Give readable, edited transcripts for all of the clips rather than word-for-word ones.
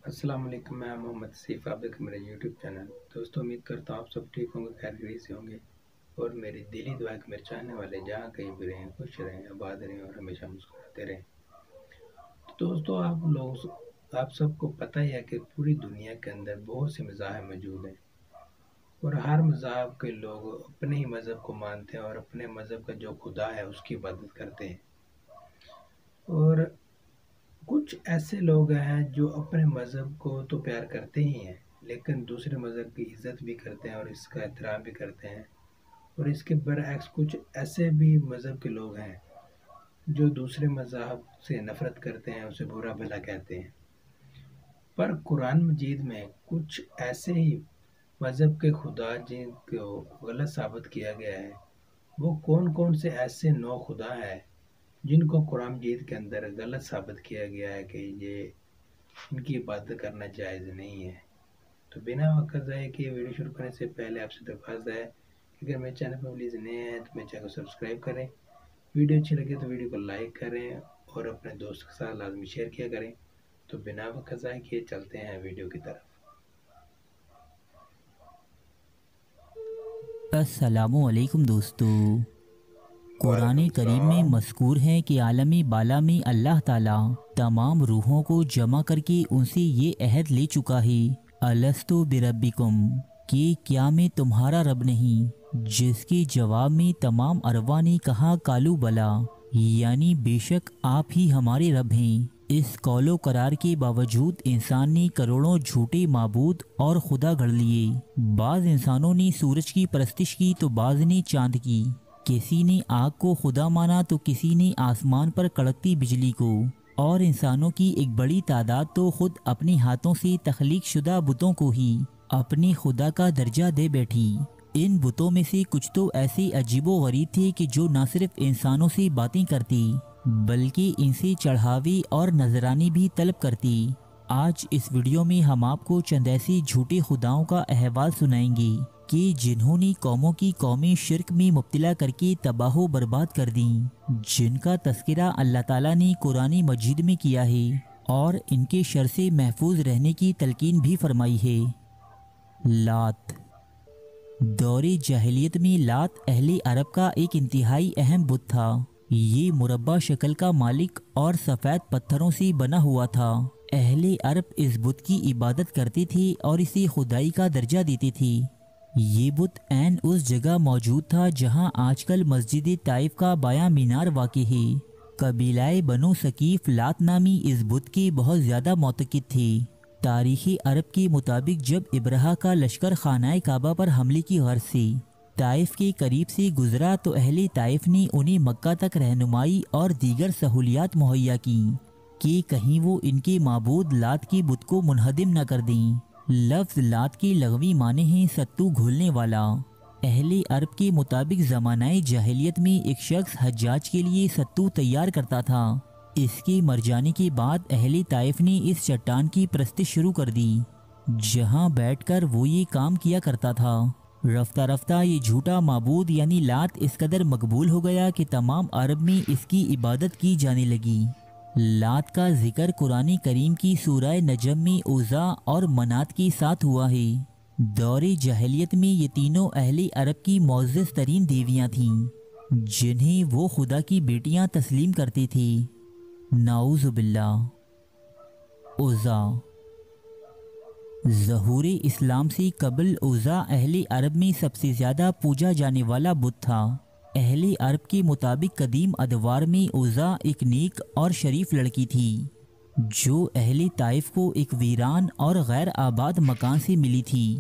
السلام علیکم، میں محمد صیف، آپ دیکھ میرے یوٹیوب چینل۔ دوستوں، امید کرتا ہوں آپ سب ٹھیک ہوں گے، خیر خیریت سے ہوں گے، اور میری دلی دعا ہے کہ میرے چاہنے والے جہاں کہیں بھی رہیں خوش رہیں، آباد رہیں اور ہمیشہ مسکراتے رہیں۔ دوستوں، آپ سب کو پتہ ہی ہے کہ پوری دنیا کے اندر بہت سے مذاہب موجود ہیں، اور ہر مذہب کے لوگ اپنے ہی مذہب کو مانتے ہیں اور اپنے مذہب کا جو خدا ہے اس کی عبادت کرتے ہیں۔ اور کچھ ایسے لوگ ہیں جو اپنے مذہب کو تو پیار کرتے ہی ہیں، لیکن دوسرے مذہب کی عزت بھی کرتے ہیں اور اس کا احترام بھی کرتے ہیں، اور اس کے برعکس کچھ ایسے بھی مذہب کے لوگ ہیں جو دوسرے مذہب سے نفرت کرتے ہیں، اسے برا بھلا کہتے ہیں۔ پر قرآن مجید میں کچھ ایسے ہی مذہب کے خدا جن کو غلط ثابت کیا گیا ہے، وہ کون کون سے ایسے نو خدا ہیں جن کو قرآن مجید کے اندر غلط ثابت کیا گیا ہے کہ یہ ان کی عبادت کرنا جائز نہیں ہے۔ تو بنا وقت ضائع کیے ویڈیو شروع کرنے سے پہلے آپ سے درخواست ہے کہ اگر میرے چینل پر پلیز نئے ہیں تو میرے چینل کو سبسکرائب کریں، ویڈیو اچھی لگے تو ویڈیو کو لائک کریں اور اپنے دوست کے ساتھ لازمی شیئر کیا کریں۔ تو بنا وقت ضائع کیے چلتے ہیں ویڈیو کی طرف۔ السلام علیکم دوستو۔ قرآن کریم میں مذکور ہے کہ عالم بالا میں اللہ تعالیٰ تمام روحوں کو جمع کر کے ان سے یہ عہد لے چکا ہے، الستو بربکم، کہ کیا میں تمہارا رب نہیں؟ جس کے جواب میں تمام ارواح نے کہا کالو بلا، یعنی بے شک آپ ہی ہمارے رب ہیں۔ اس قول و قرار کے باوجود انسان نے کروڑوں جھوٹے معبود اور خدا گھڑ لیے۔ بعض انسانوں نے سورج کی پرستش کی تو بعض نے چاند کی، کسی نے آگ کو خدا مانا تو کسی نے آسمان پر کڑکتی بجلی کو، اور انسانوں کی ایک بڑی تعداد تو خود اپنے ہاتھوں سے تخلیق شدہ بتوں کو ہی اپنے خدا کا درجہ دے بیٹھی۔ ان بتوں میں سے کچھ تو ایسے عجیب و غریب تھے کہ جو نہ صرف انسانوں سے باتیں کرتی بلکہ ان سے چڑھاوے اور نذرانے بھی طلب کرتی۔ آج اس ویڈیو میں ہم آپ کو چند ایسے جھوٹے خداؤں کا احوال سنائیں گے کہ جنہوں نے قوموں کی قومیں شرک میں مبتلا کر کے تباہ و برباد کر دیں، جن کا تذکرہ اللہ تعالیٰ نے قرآن مجید میں کیا ہے اور ان کے شر سے محفوظ رہنے کی تلقین بھی فرمائی ہے۔ لات۔ دور جاہلیت میں لات اہل عرب کا ایک انتہائی اہم بت تھا۔ یہ مربع شکل کا مالک اور سفید پتھروں سے بنا ہوا تھا۔ اہل عرب اس بت کی عبادت کرتے تھے اور اسے خدائی کا درجہ دیتے تھے۔ یہ بت عین اس جگہ موجود تھا جہاں آج کل مسجد طائف کا بایاں مینار واقع ہے۔ قبیلہ بنو ثقیف لات نامی اس بت کے بہت زیادہ معتقد تھے۔ تاریخ عرب کے مطابق جب ابرہہ کا لشکر خانہ کعبہ پر حملے کی غرض سے طائف کے قریب سے گزرا تو اہل طائف نے انہیں مکہ تک رہنمائی اور دیگر سہولیات مہیا کیں کہ کہیں وہ ان کے معبود لات کے بت کو منہدم نہ کر دیں۔ لفظ لات کے لغوی معنی ہیں ستو گھولنے والا۔ اہل عرب کے مطابق زمانہ جاہلیت میں ایک شخص حجاج کے لیے ستو تیار کرتا تھا۔ اس کے مر جانے کے بعد اہل طائف نے اس چٹان کی پرستش شروع کر دی جہاں بیٹھ کر وہ یہ کام کیا کرتا تھا۔ رفتہ رفتہ یہ جھوٹا معبود یعنی لات اس قدر مقبول ہو گیا کہ تمام عرب میں اس کی عبادت کی جانے لگی۔ لات کا ذکر قرآن کریم کی سورہ نجم میں عزا اور منات کے ساتھ ہوا ہے۔ دور جاہلیت میں یہ تینوں اہل عرب کی معزز ترین دیویاں تھیں جنہیں وہ خدا کی بیٹیاں تسلیم کرتے تھے۔ نعوذ باللہ۔ عزا۔ ظہور اسلام سے قبل عزا اہل عرب میں سب سے زیادہ پوجا جانے والا بت تھا۔ اہل عرب کے مطابق قدیم ادوار میں عزا ایک نیک اور شریف لڑکی تھی جو اہل طائف کو ایک ویران اور غیر آباد مکان سے ملی تھی۔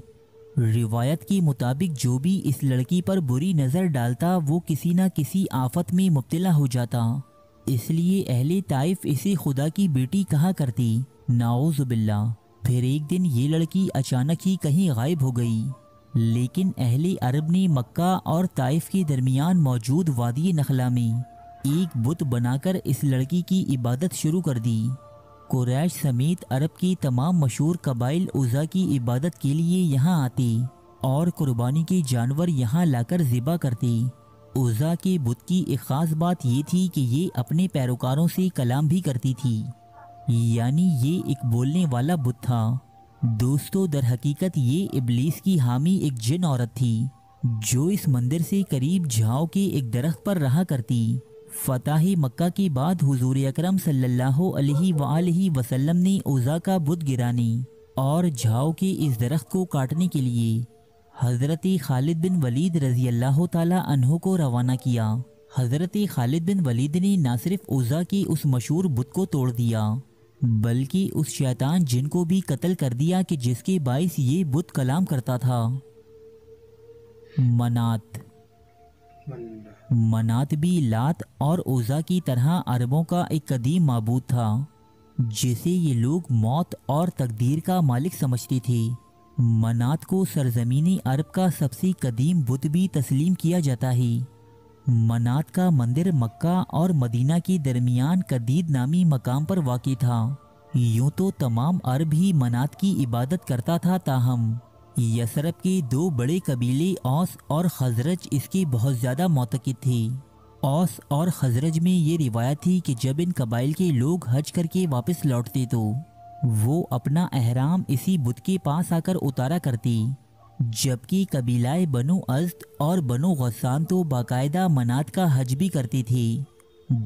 روایت کے مطابق جو بھی اس لڑکی پر بری نظر ڈالتا وہ کسی نہ کسی آفت میں مبتلا ہو جاتا، اس لیے اہل طائف اسے خدا کی بیٹی کہا کرتی۔ نعوذ باللہ۔ پھر ایک دن یہ لڑکی اچانک ہی کہیں غائب ہو گئی، لیکن اہل عرب نے مکہ اور طائف کے درمیان موجود وادی نخلا میں ایک بت بنا کر اس لڑکی کی عبادت شروع کر دی۔ قریش سمیت عرب کی تمام مشہور قبائل عزا کی عبادت کے لیے یہاں آتے اور قربانی کے جانور یہاں لا کر ذبح کرتے۔ عزا کے بت کی ایک خاص بات یہ تھی کہ یہ اپنے پیروکاروں سے کلام بھی کرتی تھی، یعنی یہ ایک بولنے والا بت تھا۔ دوستو در حقیقت یہ ابلیس کی حامی ایک جن عورت تھی جو اس مندر سے قریب جھاؤ کے ایک درخت پر رہا کرتی۔ فتح مکہ کے بعد حضور اکرم صلی اللہ علیہ وآلہ وسلم نے عزا کا بت گرانے اور جھاؤ کے اس درخت کو کاٹنے کے لیے حضرت خالد بن ولید رضی اللہ تعالی عنہ کو روانہ کیا۔ حضرت خالد بن ولید نے نہ صرف عزا کے اس مشہور بت کو توڑ دیا بلکہ اس شیطان جن کو بھی قتل کر دیا کہ جس کے باعث یہ بت کلام کرتا تھا۔ منات بھی لات اور عزا کی طرح عربوں کا ایک قدیم معبود تھا جسے یہ لوگ موت اور تقدیر کا مالک سمجھتے تھے۔ منات کو سرزمین عرب کا سب سے قدیم بت بھی تسلیم کیا جاتا ہے۔ منات کا مندر مکہ اور مدینہ کے درمیان قدید نامی مقام پر واقع تھا۔ یوں تو تمام عرب ہی منات کی عبادت کرتا تھا، تاہم یثرب کے دو بڑے قبیلے اوس اور خزرج اس کے بہت زیادہ معتقد تھے۔ اوس اور خزرج میں یہ روایت تھی کہ جب ان قبائل کے لوگ حج کر کے واپس لوٹتے تو وہ اپنا احرام اسی بت کے پاس آ کر اتارا کرتے، جبکہ قبیلہ بنو ازد اور بنو غسان تو باقاعدہ منات کا حج بھی کرتے تھے۔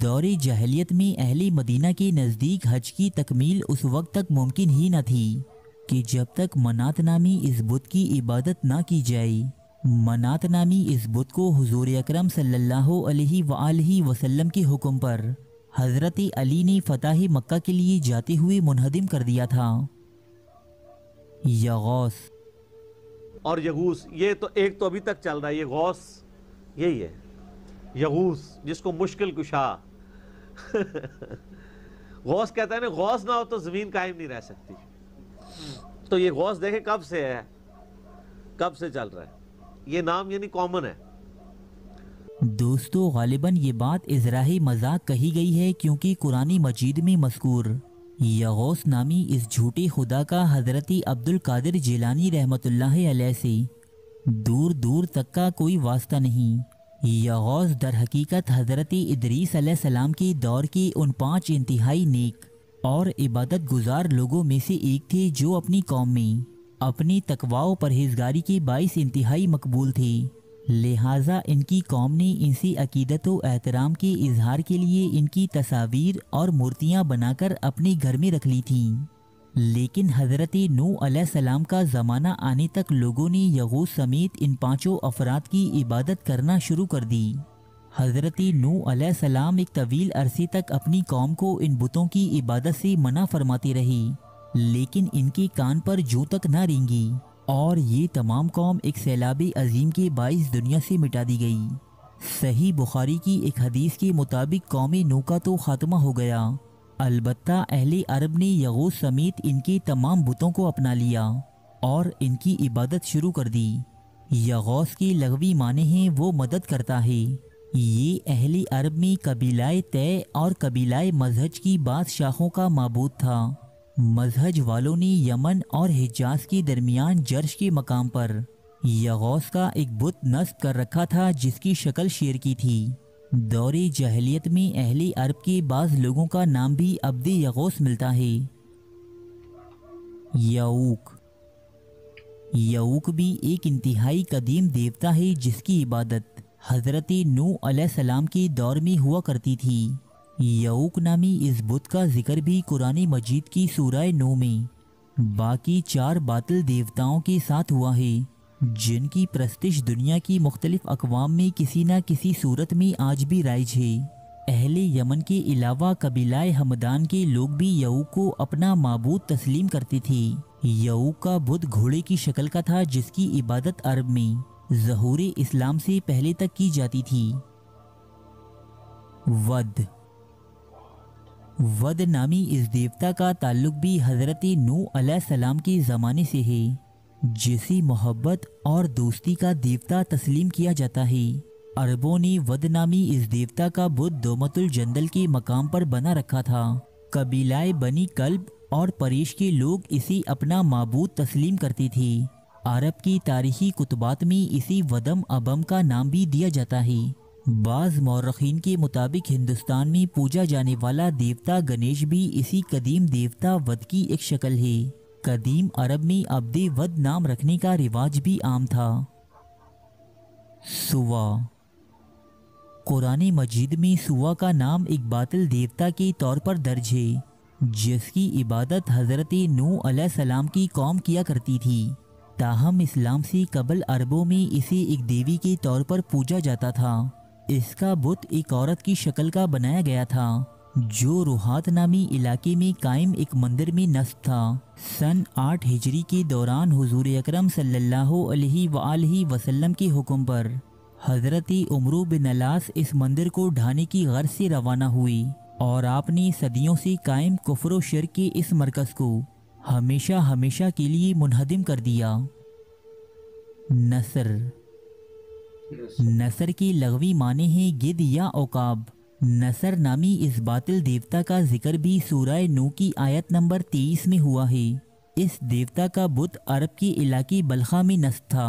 دور جاہلیت میں اہل مدینہ کے نزدیک حج کی تکمیل اس وقت تک ممکن ہی نہ تھی کہ جب تک منات نامی اس بت کی عبادت نہ کی جائے۔ منات نامی اس بت کو حضور اکرم صلی اللہ علیہ وآلہ وسلم کے حکم پر حضرت علی نے فتح مکہ کے لیے جاتے ہوئے منہدم کر دیا تھا۔ یغوث اور یغوث، یہ تو ایک تو ابھی تک چل رہا ہے، یہ غوث یہی ہے، یغوث جس کو مشکل کشا غوث کہتا ہے نا، غوث نہ ہو تو زمین قائم نہیں رہ سکتی۔ تو یہ غوث دیکھیں کب سے ہے، کب سے چل رہا ہے، یہ نام یعنی کامن ہے۔ دوستو غالباً یہ بات ازراہ مذاق کہی گئی ہے کیونکہ قرآن مجید میں مذکور یغوث نامی اس جھوٹے خدا کا حضرت عبد القادر جیلانی رحمۃ اللہ علیہ سے دور دور تک کا کوئی واسطہ نہیں۔ یغوث در حقیقت حضرت ادریس علیہ السلام کے دور کے ان 5 انتہائی نیک اور عبادت گزار لوگوں میں سے ایک تھے جو اپنی قوم میں اپنی تقوی و پرہیزگاری کے باعث انتہائی مقبول تھے، لہٰذا ان کی قوم نے ان سے عقیدت و احترام کے اظہار کے لیے ان کی تصاویر اور مورتیاں بنا کر اپنے گھر میں رکھ لی تھیں۔ لیکن حضرت نوح علیہ السلام کا زمانہ آنے تک لوگوں نے یغوث سمیت ان 5 افراد کی عبادت کرنا شروع کر دی۔ حضرت نوح علیہ السلام ایک طویل عرصے تک اپنی قوم کو ان بتوں کی عبادت سے منع فرماتے رہے، لیکن ان کے کان پر جوں تک نہ رینگی اور یہ تمام قوم ایک سیلاب عظیم کے باعث دنیا سے مٹا دی گئی۔ صحیح بخاری کی ایک حدیث کے مطابق قوم نوح کا تو خاتمہ ہو گیا، البتہ اہل عرب نے یغوث سمیت ان کے تمام بتوں کو اپنا لیا اور ان کی عبادت شروع کر دی۔ یغوث کے لغوی معنی ہیں وہ مدد کرتا ہے۔ یہ اہل عرب میں قبیلہ طے اور قبیلہ مزہج کی بعض شاخوں کا معبود تھا۔ مزہج والوں نے یمن اور حجاز کے درمیان جرش کے مقام پر یغوث کا ایک بت نصب کر رکھا تھا جس کی شکل شیر کی تھی۔ دور جاہلیت میں اہل عرب کے بعض لوگوں کا نام بھی عبد یغوث ملتا ہے۔ یعوق، یعوق بھی ایک انتہائی قدیم دیوتا ہے جس کی عبادت حضرت نوح علیہ السلام کے دور میں ہوا کرتی تھی۔ یعوق نامی اس بت کا ذکر بھی قرآن مجید کی سورہ نوح میں باقی 4 باطل دیوتاؤں کے ساتھ ہوا ہے جن کی پرستش دنیا کی مختلف اقوام میں کسی نہ کسی صورت میں آج بھی رائج ہے۔ اہل یمن کے علاوہ قبیلہ ہمدان کے لوگ بھی یعوق کو اپنا معبود تسلیم کرتے تھے۔ یعوق کا بت گھوڑے کی شکل کا تھا جس کی عبادت عرب میں ظہور اسلام سے پہلے تک کی جاتی تھی۔ ود، ود نامی اس دیوتا کا تعلق بھی حضرت نوح علیہ السلام کے زمانے سے ہے، جسے محبت اور دوستی کا دیوتا تسلیم کیا جاتا ہے۔ عربوں نے ود نامی اس دیوتا کا بت دومت الجندل کے مقام پر بنا رکھا تھا۔ قبیلہ بنی کلب اور پریش کے لوگ اسے اپنا معبود تسلیم کرتے تھے۔ عرب کی تاریخی کتبات میں اسی ودم ابم کا نام بھی دیا جاتا ہے۔ بعض مورخین کے مطابق ہندوستان میں پوجا جانے والا دیوتا گنیش بھی اسی قدیم دیوتا ود کی ایک شکل ہے۔ قدیم عرب میں عبد ود نام رکھنے کا رواج بھی عام تھا۔ سوا، قرآن مجید میں سوا کا نام ایک باطل دیوتا کے طور پر درج ہے، جس کی عبادت حضرت نوح علیہ السلام کی قوم کیا کرتی تھی۔ تاہم اسلام سے قبل عربوں میں اسے ایک دیوی کے طور پر پوجا جاتا تھا۔ اس کا بت ایک عورت کی شکل کا بنایا گیا تھا، جو روہات نامی علاقے میں قائم ایک مندر میں نصب تھا۔ سن 8 ہجری کے دوران حضور اکرم صلی اللہ علیہ وآلہ وسلم کے حکم پر حضرت عمرو بن العاص اس مندر کو ڈھانے کی غرض سے روانہ ہوئی، اور آپ نے صدیوں سے قائم کفر و شرک کے اس مرکز کو ہمیشہ ہمیشہ کے لیے منہدم کر دیا۔ نصر، نصر کی لغوی معنی ہے گدھ یا عقاب۔ نصر نامی اس باطل دیوتا کا ذکر بھی سورہ نوح کی آیت نمبر 23 میں ہوا ہے۔ اس دیوتا کا بت عرب کے علاقے بلخا میں نصب تھا،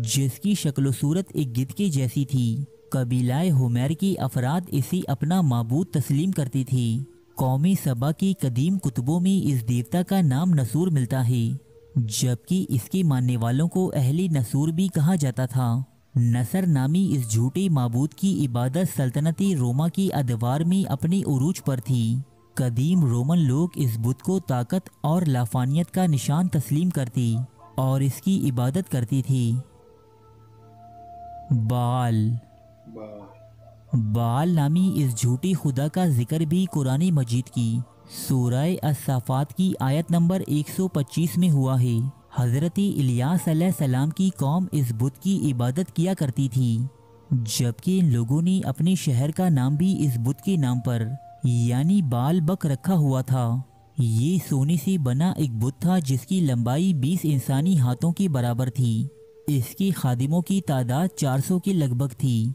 جس کی شکل و صورت ایک گدھ کے جیسی تھی۔ قبیلہ حمیر کے افراد اسے اپنا معبود تسلیم کرتے تھے۔ قوم سبا کے قدیم کتبوں میں اس دیوتا کا نام نسور ملتا ہے، جبکہ اس کے ماننے والوں کو اہل نسور بھی کہا جاتا تھا۔ نصر نامی اس جھوٹے معبود کی عبادت سلطنت روما کے ادوار میں اپنے عروج پر تھی۔ قدیم رومن لوگ اس بت کو طاقت اور لافانیت کا نشان تسلیم کرتے اور اس کی عبادت کرتے تھے۔ بال، بال نامی اس جھوٹے خدا کا ذکر بھی قرآن مجید کی سورہ الصافات کی آیت نمبر 125 میں ہوا ہے۔ حضرت الیاس علیہ السلام کی قوم اس بت کی عبادت کیا کرتی تھی، جبکہ ان لوگوں نے اپنے شہر کا نام بھی اس بت کے نام پر یعنی بال بک رکھا ہوا تھا۔ یہ سونے سے بنا ایک بت تھا جس کی لمبائی 20 انسانی ہاتھوں کے برابر تھی۔ اس کے خادموں کی تعداد 400 کے لگ بھگ تھی،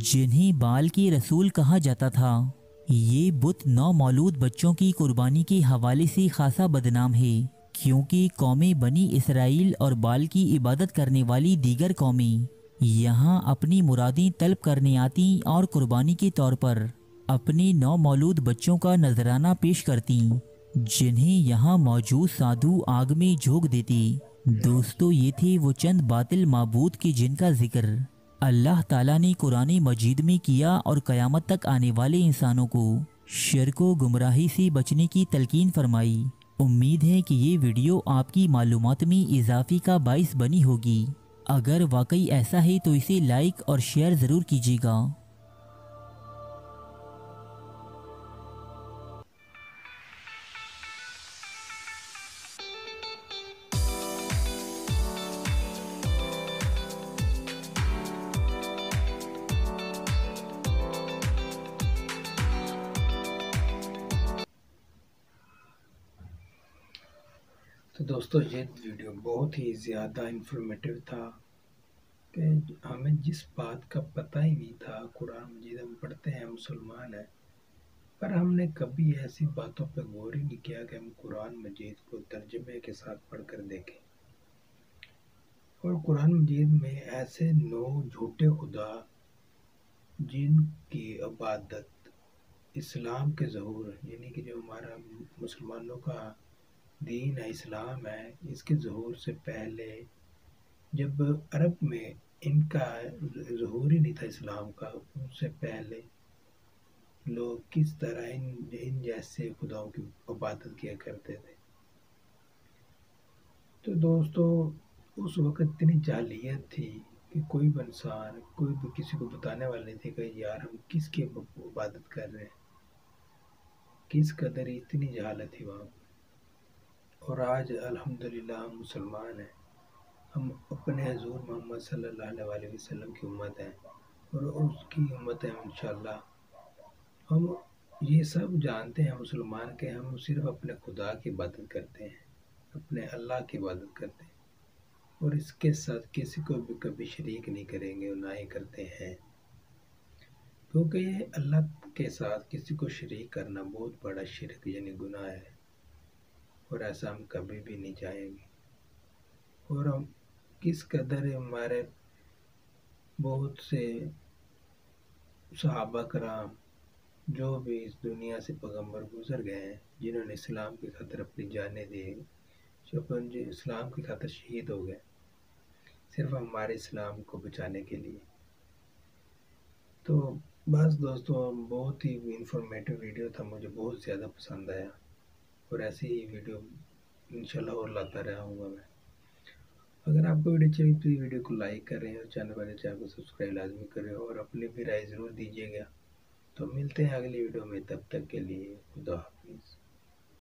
جنہیں بال کے رسول کہا جاتا تھا۔ یہ بت نومولود بچوں کی قربانی کے حوالے سے خاصا بدنام ہے، کیونکہ قومیں بنی اسرائیل اور بال کی عبادت کرنے والی دیگر قومیں یہاں اپنی مرادیں طلب کرنے آتی اور قربانی کے طور پر اپنے نومولود بچوں کا نذرانہ پیش کرتی، جنہیں یہاں موجود سادھو آگ میں جھونک دیتے۔ دوستو، یہ تھے وہ چند باطل معبود کے جن کا ذکر اللہ تعالیٰ نے قرآن مجید میں کیا اور قیامت تک آنے والے انسانوں کو شرک و گمراہی سے بچنے کی تلقین فرمائی۔ امید ہے کہ یہ ویڈیو آپ کی معلومات میں اضافے کا باعث بنی ہوگی۔ اگر واقعی ایسا ہے تو اسے لائک اور شیئر ضرور کیجیے گا۔ تو دوستو، یہ ویڈیو بہت ہی زیادہ انفارمیٹیو تھا کہ ہمیں جس بات کا پتہ ہی نہیں تھا۔ قرآن مجید ہم پڑھتے ہیں، مسلمان ہیں، پر ہم نے کبھی ایسی باتوں پہ غور ہی نہیں کیا کہ ہم قرآن مجید کو ترجمے کے ساتھ پڑھ کر دیکھیں۔ اور قرآن مجید میں ایسے 9 جھوٹے خدا جن کی عبادت اسلام کے ظہور یعنی کہ جو ہمارا مسلمانوں کا دین ہے، اسلام ہے، اس کے ظہور سے پہلے جب عرب میں ان کا ظہور ہی نہیں تھا اسلام کا، ان سے پہلے لوگ کس طرح ان جیسے خداؤں کی عبادت کیا کرتے تھے۔ تو دوستو، اس وقت اتنی جاہلیت تھی کہ کوئی بھی انسان کوئی بھی کسی کو بتانے والا نہیں تھے کہ یار ہم کس کی عبادت کر رہے ہیں، کس قدر اتنی جہالت تھی وہاں۔ اور آج الحمدللہ ہم مسلمان ہیں، ہم اپنے حضور محمد صلی اللہ علیہ وسلم کی امت ہیں اور اس کی امت ہے انشاءاللہ۔ ہم یہ سب جانتے ہیں مسلمان کہ ہم صرف اپنے خدا کی عبادت کرتے ہیں، اپنے اللہ کی عبادت کرتے ہیں، اور اس کے ساتھ کسی کو بھی کبھی شریک نہیں کریں گے اور نہ ہی کرتے ہیں، کیونکہ اللہ کے ساتھ کسی کو شریک کرنا بہت بڑا شرک یعنی گناہ ہے، اور ایسا ہم کبھی بھی نہیں چاہیں گے۔ اور ہم کس قدر ہمارے بہت سے صحابہ کرام جو بھی اس دنیا سے پیغمبر گزر گئے ہیں، جنہوں نے اسلام کی خاطر اپنی جانیں دی، جو اسلام کی خاطر شہید ہو گئے صرف ہمارے اسلام کو بچانے کے لیے۔ تو بس دوستو، بہت ہی انفارمیٹو ویڈیو تھا، مجھے بہت زیادہ پسند آیا، اور ایسی ہی ویڈیو انشاءاللہ اور لاتا رہوں گا میں۔ اگر آپ کو ویڈیو چاہیے تو ویڈیو کو لائک کریں اور چینل کو سبسکرائب لازمی کریں، اور اپنی بھی رائے ضرور دیجیے گا۔ تو ملتے ہیں اگلی ویڈیو میں، تب تک کے لیے خدا حافظ۔